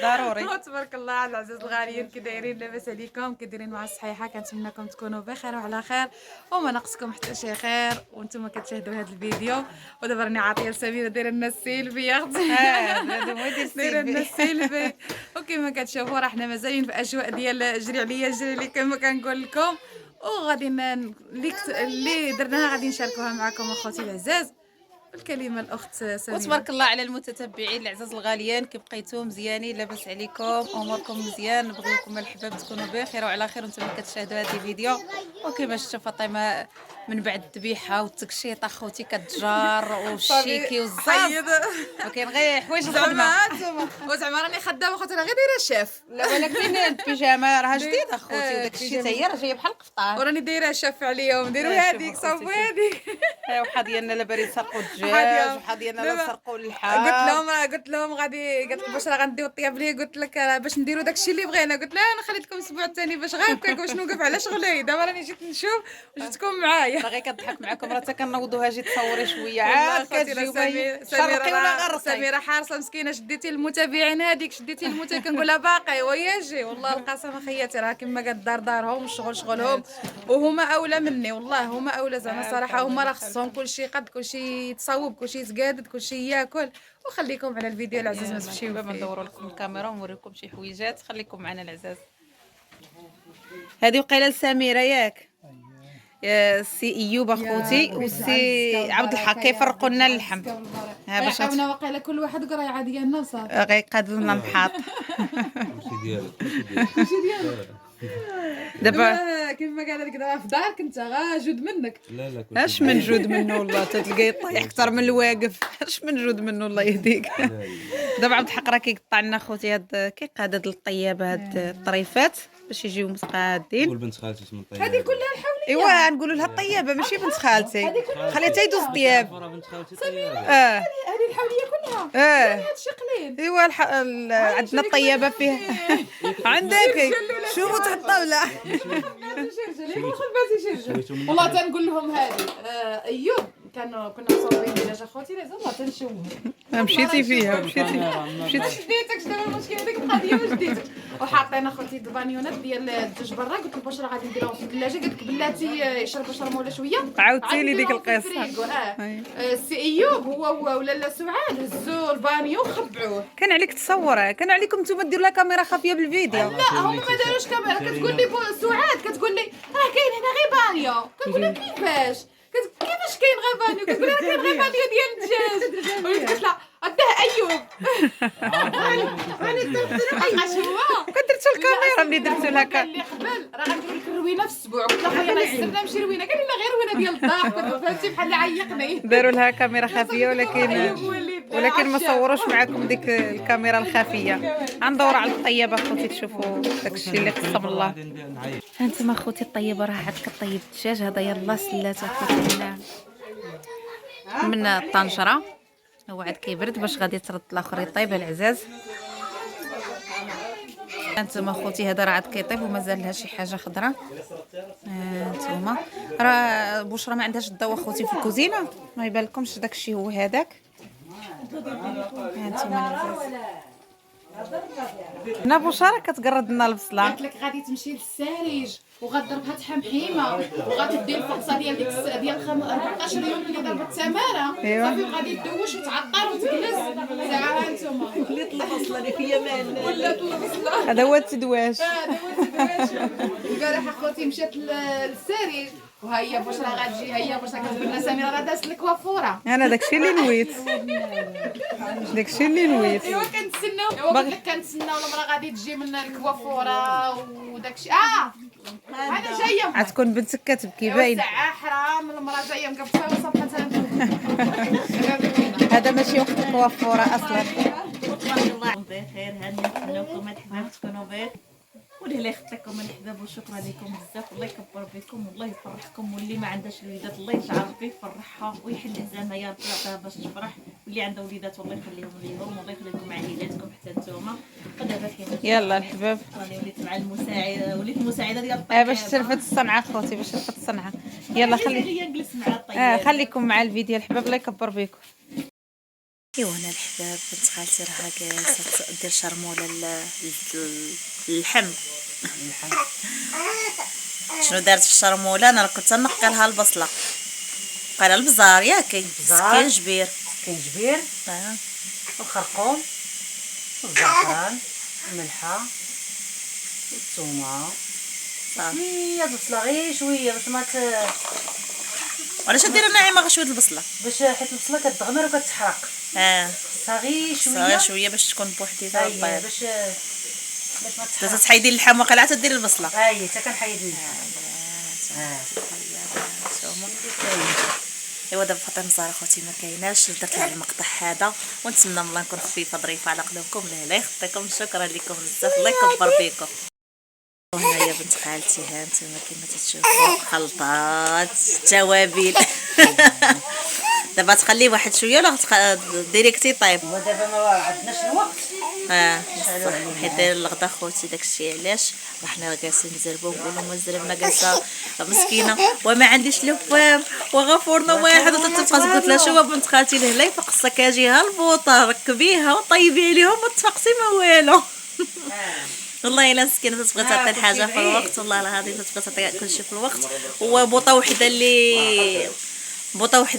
ضروري. تبارك الله على العزاز الغاليين، كي دايرين؟ لاباس عليكم؟ كي دايرين مع الصحيحه؟ كنتمنىكم تكونوا بخير وعلى خير وما ناقصكم حتى شي خير وانتم كتشاهدوا هذا الفيديو. ودابا راني عاطيه لسميره دايره لنا السيلفي يا اختي. هذا هو يدير دايره لنا السيلفي. السيلفي. وكما كتشوفوا راه حنا مازالين في اجواء ديال جري عليا جري لي كما كنقول لكم. وغادي اللي درناها غادي نشاركوها معكم اخوتي العزاز. الكلمه الاخت سميره. وتبارك الله على المتتبعين العزاز الغاليين، كي بقيتو مزيانين لاباس عليكم اموركم مزيان، نبغيكم الحباب تكونوا بخير وعلى خير وانتم كتشاهدوا هذا الفيديو. وكما شفتوا فاطمه من بعد الذبيحه والتكشيط اخوتي كتجار والشيكي والزاز، وكاين غير حوايج الخدمه. وزعما راني خدامه اخوتي، راه غير دايره شاف. لا ولكن البيجامه راها جديده اخوتي، وداك الشيء حتى هي راه جايه بحال القفطان. وراني دايره شاف عليهم. ديروا هذيك صافي هذيك. وحا ديالنا لا بارين سرقوا الدجاج، وحا ديالنا لا سرقوا اللحم. قلت لهم غادي، قالت لي باش راه غنديو الطياب ليا. قلت لك راه باش نديروا داكشي اللي بغينا. قلت لها انا خليت لكم الاسبوع الثاني باش غيبكاك باش نوقف على شغلي. دابا راني جيت نشوف وجيتكم معايا. باغي كضحك معكم راه حتى كنوضوها جي تصوري شويه عاد كتجيو شرقي ولا غرقي. سميره حارصه مسكينه، شديتي المتابعين هذيك، شديتي المتابعين. كنقولها باقي وياجي. والله القسم خياتي راه كما قالت الدار دارهم، الشغل شغلهم، وهما اولى مني. والله هما اولى زعما صراحه. هما راه خصهم كلشي قد، كلشي يتصاوب، كلشي يتقادد، كلشي ياكل. وخليكم على الفيديو العزاز ما تمشيو دابا فيه. ندوروا لكم الكاميرا ونوريكم شي حويجات. خليكم معنا العزاز. هذه وقيله لسميره ياك يا سي ايوب اخوتي وسي عبد الحق كيفرقوا لنا اللحم. ها باش عاونا واقيلا كل واحد قرايه ديالنا وصافي. غيقادوا لنا المحاط. ماشي ديالك دابا كيما قال لك دابا في دارك انت جود منك. لا لا اش من جود منه والله، تلقاي طايح اكثر من الواقف. اش من جود منه الله يهديك. دابا عبد الحق راه كيقطع لنا خوتي هاد كيقاد هاد الطياب، هاد الطريفات باش يجيو متقادين. قول بنت خالتي اسم الطيب. هذه كلها الحوليه. ايوا نقولوا لها الطيابه ماشي بنت خالتي، خليها يدوز الطياب. بنت خالتي طيب. هذه الحوليه كلها. هادشي قليل. ايوا عندنا الطيابه فيها. عندك شوفوا تحت الطاوله. والله تنقول لهم هذه ايوب كنا مصورين ديجا اخوتي لازم والله تنشوف. مشيتي فيها مشيتي شديتك دابا المشكل هذيك القضيه واش ديتك. وحاطين اخوتي البانيونات ديال الدجاج برا. قلت له باش راه غادي نديرهم في الثلاجه. قالت لك بلاتي يشرب ولا شويه. عاودتي لي ديك القصه. السي ايوب هو ولا لا سعاد هزوا البانيو وخبعوه. كان عليك تصوره، كان عليكم نتوما ديروا لها كاميرا خفيه بالفيديو. لا هما ما داروش كاميرا. كتقول لي سعاد كتقول لي راه كاين هنا غير بانيو. كنقول لها كيفاش؟ كيفاش كاين غير بانيو؟ كتقول لها كاين غير بانيو ديال الدجاج. وليت قلت لها اداه ايوب. راني درت لها اش هو درتو الكاميرا ملي درتو لها قال لي قبل راه غندير لك الروينه في السبوع. قلت له خويا راه درنا ماشي روينه. قال لي لا غير روينه ديال الضحك. فهمتي بحال عيقني. داروا لها كاميرا خفيه ولكن ما صوروش معكم ديك الكاميرا الخفيه. غندوروا على الطيبه اخوتي تشوفوا داكشي اللي قسم الله. هانتوما اخوتي الطيبه راه عاد كطيب الدجاج. هذا يلاه سلات اخوتي من الطنجره. هو عاد كيبرد باش غادي ترد الاخر يطيب العزاز. هانتوما اخوتي هذا راه عاد كيطيب ومازال لها شي حاجه خضراء. هانتوما راه بشرى ما عندهاش الضوء اخوتي في الكوزينه، ما يبان لكمش داكشي هو هذاك. هانتوما العزاز هنا بشرى كتقرد لنا البصله. قالت لك غادي تمشي للسارج وغتضربها تحمحيمه وغتدي الفقصه ديال ديك ديال 14 يوم اللي ضربت تماره. صافي وغادي تدوش وتعطر وتجلس. ساعه هانتوما ولات البصله اللي فيا مال. ولات البصله. هذا هو التدواش. البارح اخوتي مشات للسارج وها هي بشرى غتجي. هي بشرى كتقول لنا سميره راه دازت الكوافوره. انا داكشي اللي نويت. داكشي اللي نويت. ايوا كنتسناو. قلت لك كنتسناو المراه غادي تجي من الكوافوره وداكشي. انا جايه عاد تكون بنتك كتبكي باين. ساعه حرام المراه جايه مقبصه وصافي هذا ماشي وقت الكوافوره اصلا. تبارك الله بخير. هنيكم الحباب تكونوا بخير. ولله يخلق لكم الحباب وشكرا لكم بزاف. الله يكبر بكم والله يفرحكم. واللي ما عندهاش الوليدات الله يجعل به يفرحها ويحل حزامها يا رب يعطيها باش تفرح. واللي عندها وليدات والله يخليهم ليهم والله يخليكم عائلاتكم حتى نتوما. ودابا يلا الحباب راني وليت مع المساعده. وليت مساعده ديال الطيب باش تلفت الصنعه خوتي باش تلفت الصنعه. يلا خلي نجلس مع الطيب. خليكم مع الفيديو الحباب الله يكبر بكم. ايوا هنا الحباب بنت خالتي راها جالسه دير شرموله اللحم. شنو دارت في الشرموله؟ انا كنت نقلها البصله، قالها البزار ياكي سكين جبير كنجبير والخرقوم والزعفران الملحه والثومه صافي. شويه البصله غير شويه باش ما علاش دير ناعمه غير شويه البصله؟ باش حيت البصله كتغمر وكتحرق، خصها غير صغير شويه شويه باش تكون بوحديتها أييه، البيض. باش ما باش تحرق. تحيدي اللحم وقيلا عاد ديري البصله. اي حتى كنحيد ايوا دابا فاطمه الزهراء خوتي ما كايناش، درت لها المقطع هذا ونتمنى من الله نكون خفيفه ظريفه على قلوبكم. الله يخطيكم، شكرا لكم بزاف، الله يكبر بيكم. وهنايا بنت خالتي ها نتوما كما تشوفوا خلطات التوابل. دابا تخليه واحد شويه ولا ديريكتي طيب؟ ودابا ما عندناش الوقت. حيت داير الغدا خوتي داكشي علاش وحنا جالسين نزربو نقولوا ما زربنا جالسه مسكينه وما عنديش لو فام وغفورنا واحد وتتبقى قلت لها شوفي بنت خالتي لهلا يفق السكاجيها البوطه ركبيها وطيبي عليهم ما تفقسي ما والو. والله الا مسكينه تتبغي تعطي الحاجه في الوقت، والله العظيم تتبغي تعطي كلشي في الوقت. وبوطه وحده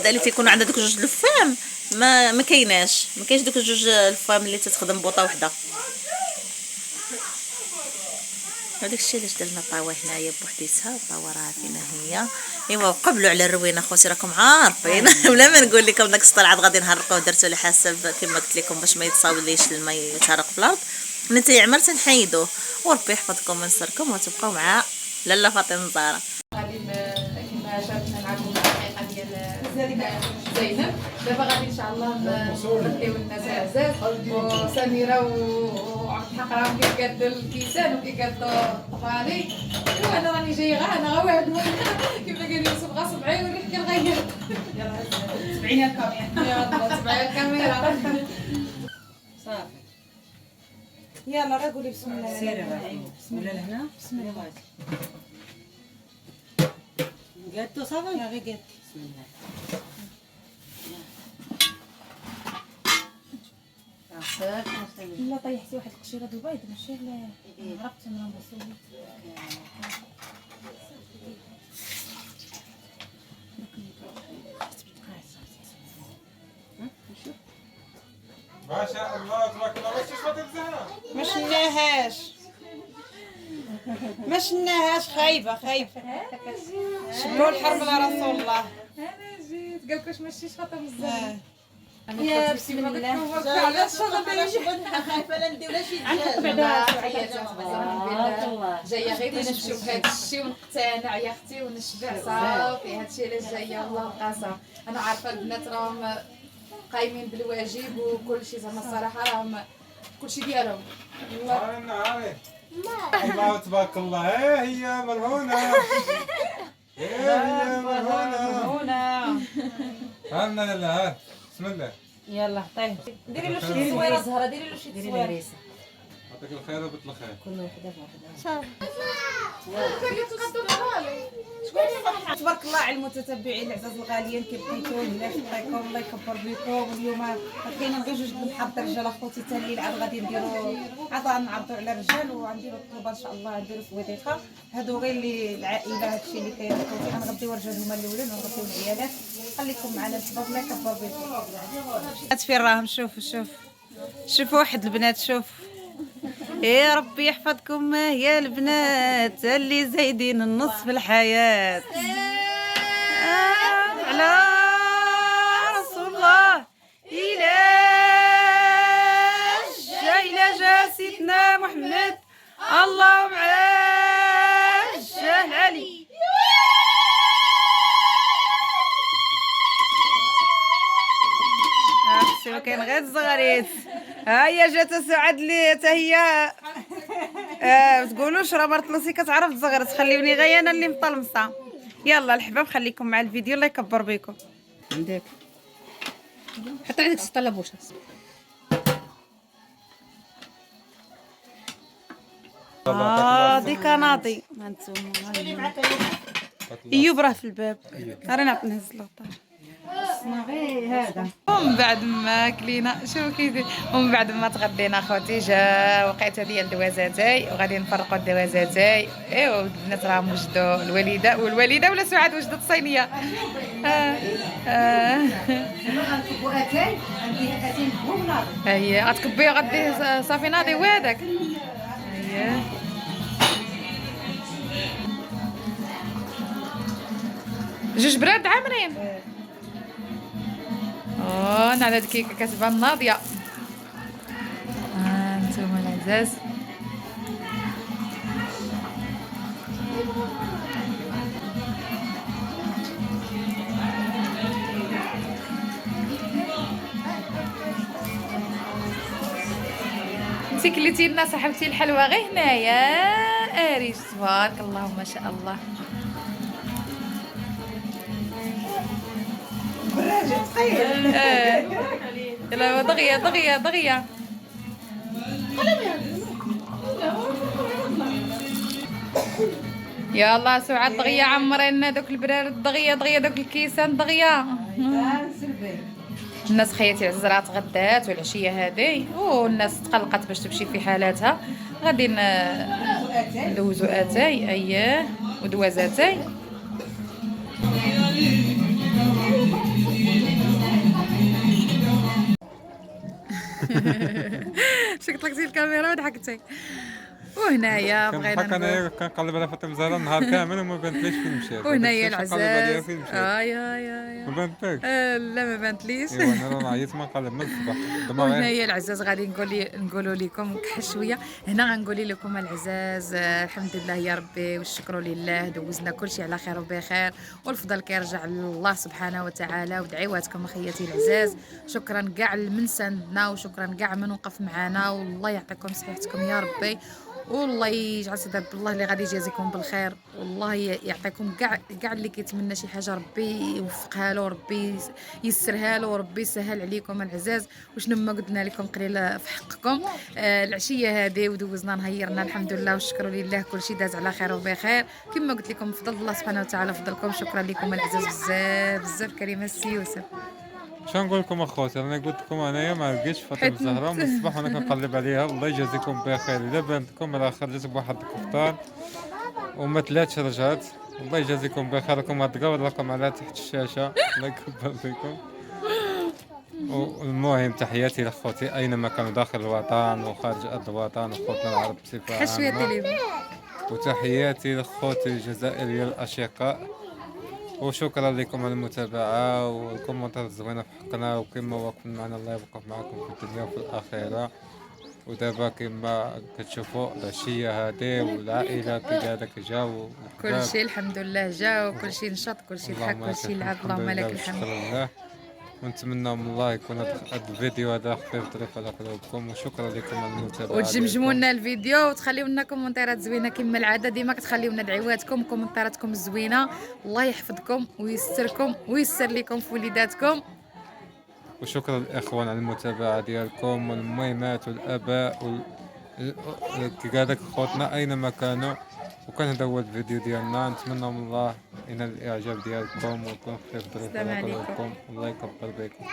اللي تيكون عندها دوك جوج لفام ما كايناش، ما كاينش دوك جوج الفام اللي تتخدم بوطه وحده. هذاك الشيء علاش درنا طاوه هنايا بوحديتها، الطاوه راه فينا هي. ايوا قبلوا على الروينه خوتي راكم عارفين. بلا ما نقول لكم داك السطر عاد غادي نهرقوه درتو على حسب كما قلت لكم باش ما يتصاوليش الماء يتهرق في الارض. ملي تيعمر تنحيدوه، وربي يحفظكم وينصركم وتبقاو مع لاله فاطمه الزهراء. غادي كما شاركنا معكم الحقيقه ديال زينب. دابا غادي ان شاء الله نبداو لنا زعزاز وسميره وعبد الحق راهم كيقادوا الكيسان وكيقادوا الطفالي. ايوا انا راني جايه غير انا واحد كيف قال يوسف غا صبعي وليت كنغير. يلاه تبعيني الكاميرا. يلا تبعي الكاميرا صافي. يلا راه قولي بسم الله. سيري بسم الله لهنا. بسم الله. قادو صافي. لا غير قاد. بسم الله. لا طيحتي واحد القشيره د البيض ماشي لا عرفت انا مسوي. ما شاء الله تبارك الله. واش تشرب الزهره؟ ما شناهاش ما شناهاش، خايبه شبروا الحرب على رسول الله. انا جيت قالك واش ماشي شاطه بزاف. يا بسم الله. علاش خايفه لا ندير ولا شي جايه غير باش نشوف هذا الشيء ونقتنع يا اختي ونشبع صافي. هذا الشيء علاش جايه والله القسم. انا عارفه البنات راهم قايمين بالواجب وكل شيء زعما الصراحه راهم كل شيء ديالهم. عارف الله تبارك الله. هي مرهونه. هي مرهونه. هانا لا بسم الله. يلا طيب ديري له شي تصويره زهره، ديري له شي تصويره. يعطيك الخير وبت الخير. كل وحده بوحدها. تبارك الله على المتتبعين العزاز الغاليين، كيف بقيتوا؟ الله يحفظكم الله يكبر بكم. اليوم كاينين غير جوج بنحضر رجال اخوتي حتى الليل عاد غادي نديروا عاد غنعرضوا على الرجال وغنديروا الطلبه ان شاء الله. نديروا سويديقه هادو غير اللي العائله هادشي اللي كاين اخوتي. غنغديو الرجال هما الاولين ونغديو العيالات. خليكم معنا الشباب الله يكبر بكم. فين راهم؟ شوفوا واحد البنات شوف. يا ربي يحفظكم يا البنات اللي زايدين النص في الحياة. على رسول الله إلى جا سيدنا محمد اللهم عجل علي. كاين غير الزغاريت. هيا جات سعاد لي حتى هي. ما تقولوش راه مرت لوسي كتعرف تزغر، تخليوني غير انا اللي مطلمصه. يلا الحباب خليكم مع الفيديو الله يكبر بكم. عندك حتى عندك الطلبوشه. ديك ناضي هانتوما. ايوب راه في الباب. راه نعرف نهز له الطار. غير هذا ومن بعد ما كلينا شوفوا كيدير، ومن بعد ما تغدينا خوتي جا وقيته ديال الدوازاتاي وغادي نفرقوا الدوازاتاي. ايوا البنات راهم وجدوا الوالده ولا سعاد وجدت الصينيه. واتاي عندي اتاي هو ناضي. هي غتكبي غديه صافي ناضي وهذاك. هي جوج براد عامرين. انا على هاد الكيكه كتبان ناضيه. نتوما العزاز. انتي كليتي لنا صاحبتي الحلوى غير هنايا. اريج تبارك الله ما شاء الله. يلا دغيا دغيا دغيا. يلا سعاد دغيا عمرنا دوك البرارد دغيا دغيا دوك الكيسان دغيا. الناس خياتي العزرة تغدات والعشيه هذه والناس تقلقت باش تمشي في حالاتها. غادي ندوزو اتاي اييه ودوازاتاي. شكت طلقتي الكاميرا وضحكتي. وهنايا بغينا انا كنقلب على فاطمه الزهراء النهار كامل وما بانتليش فين مشات. وهنايا العزاز. ما بانتلكش. لا ما بانتليش. ايوا انا راه عييت ما نقلب من الصباح. وهنايا العزاز غادي نقولوا لكم كحل شويه. هنا غنقول لكم العزاز الحمد لله يا ربي والشكر لله دوزنا كلشي على خير وبخير والفضل كيرجع لله سبحانه وتعالى. ودعواتكم اخياتي العزاز. شكرا كاع من ساندنا وشكرا كاع من وقف معنا والله يعطيكم صحتكم يا ربي. والله يجعل سيدي عبد الله اللي غادي يجازيكم بالخير. والله يعطيكم كاع اللي كيتمنى شي حاجه ربي يوفقها له ربي يسرها له وربي يسهل عليكم العزاز. وشنو ما قلنا لكم قليله في حقكم. العشيه هذه ودوزنا نهيرنا الحمد لله والشكر لله كلشي داز على خير وبخير كما قلت لكم بفضل الله سبحانه وتعالى فضلكم. شكرا لكم العزاز بزاف بزاف. كريمه السي يوسف. شنو نقول لكم اخوتي انا قلت لكم انايا ما لقيتش فاطمه الزهراء من الصباح وانا كنقلب عليها. الله يجازيكم بخير. الا بانت لكم راه خرجت بواحد الكفطان وما تلاتش رجعت. الله يجازيكم بخير. راكم تلقاو الرقم على تحت الشاشه. الله يكبر فيكم. والمهم تحياتي لاخوتي اينما كانوا داخل الوطن وخارج ارض الوطن وخوتنا العرب بصفه عامه. وتحياتي لاخوتي الجزائريه الاشقاء. وشكرا لكم على المتابعة والكومنتات الزوينة في حقنا. وكما واقفين معنا الله يوقف معكم في الدنيا وفي الآخرة. ودابا كما كتشوفوا العشية هذه والعائلة كذلك جاو كل شيء الحمد لله جا وكل شيء نشط كل شيء ضحك كل شيء لعب. اللهم لك الحمد. ونتمنى من الله يكون هذا الفيديو هذا خفيف ظريف على قلوبكم. وشكرا لكم على المتابعة. وتجمجموا لنا الفيديو وتخليو لنا كومنتات زوينه كما العاده. ديما كتخليو لنا دعواتكم وكومنتاتكم الزوينه. الله يحفظكم ويستركم ويسر لكم في وليداتكم. وشكرا للاخوان على المتابعة ديالكم والميمات والاباء كذلك خوتنا اينما كانوا. وكان هذا هو الفيديو ديالنا. نتمنى من الله ينال الاعجاب ديالكم ويكون خفيف ظريف على قلوبكم. الله يكبر بكم.